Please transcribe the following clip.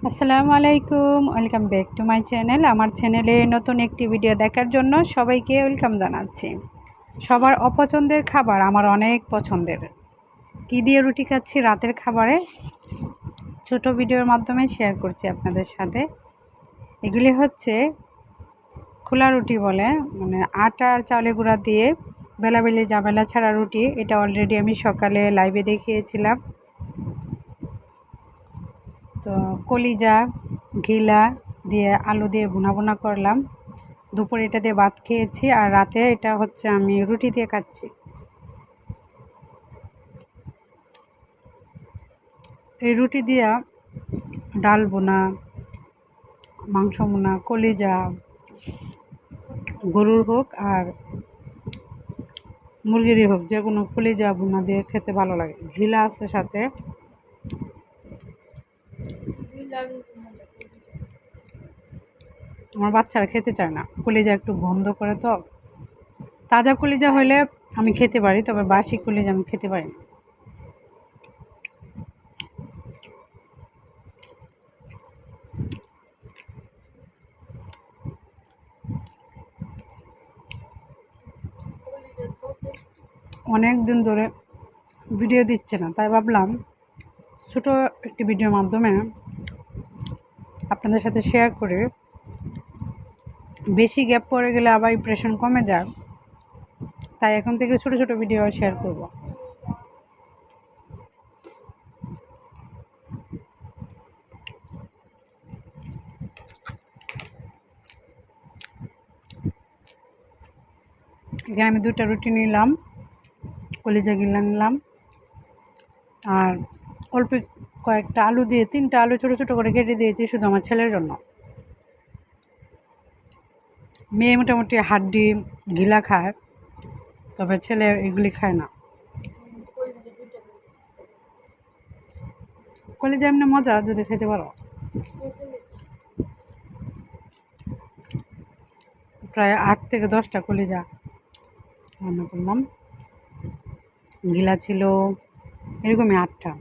আসসালামু আলাইকুম, welcome back to my channel. আমার চ্যানেলে নতুন একটি ভিডিও দেখার জন্য সবাইকে ওয়েলকাম জানাচ্ছি। সবার অপছন্দের খাবার আমার অনেক পছন্দের। কী দিয়ে রুটি খাচ্ছি রাতের খাবারে ছোট ভিডিওর মাধ্যমে শেয়ার করছি আপনাদের সাথে। এগুলি হচ্ছে খোলা রুটি বলে, মানে আটা আর চাউলের গুঁড়া দিয়ে বেলাবেলি ঝামেলা ছাড়া রুটি। এটা অলরেডি আমি সকালে লাইভে দেখিয়েছিলাম। তো কলিজা ঘিলা দিয়ে আলু দিয়ে ভুনা করলাম। দুপুরে এটা দিয়ে ভাত খেয়েছি, আর রাতে এটা হচ্ছে আমি রুটি দিয়ে খাচ্ছি। এই রুটি দিয়া ডাল বোনা, মাংস বোনা, কলিজা গরুর হোক আর মুরগিরই হোক, যে কোনো কলিজা বোনা দিয়ে খেতে ভালো লাগে। ঘিলা আছে সাথে। আমার বাচ্চারা খেতে চায় না, কলিজা একটু গন্ধ করে। তো তাজা কলিজা হলে আমি খেতে পারি, তবে বাসি কলিজা আমি খেতে পারি না। অনেক দিন ধরে ভিডিও দিচ্ছে না, তাই ভাবলাম ছোটো একটি ভিডিওর মাধ্যমে আপনাদের সাথে শেয়ার করে, বেশি গ্যাপ পড়ে গেলে আবার ইমপ্রেশন কমে যাক, তাই এখন থেকে ছোটো ছোটো ভিডিও শেয়ার করব। এখানে আমি 2টা রুটি নিলাম, কলিজা গিলা নিলাম, আর অল্প কয়েকটা আলু দিয়ে 3টা আলু ছোটো ছোটো করে কেটে দিয়েছি শুধু আমার ছেলের জন্য। মেয়ে মোটামুটি হাড্ডি ঘিলা খায়, তবে ছেলে এগুলি খায় না। কলিজা এমনি মজা, যদি খেতে পারো। প্রায় 8 থেকে 10টা কলিজা রান্না করলাম। ঘিলা ছিল এরকমই 8টা।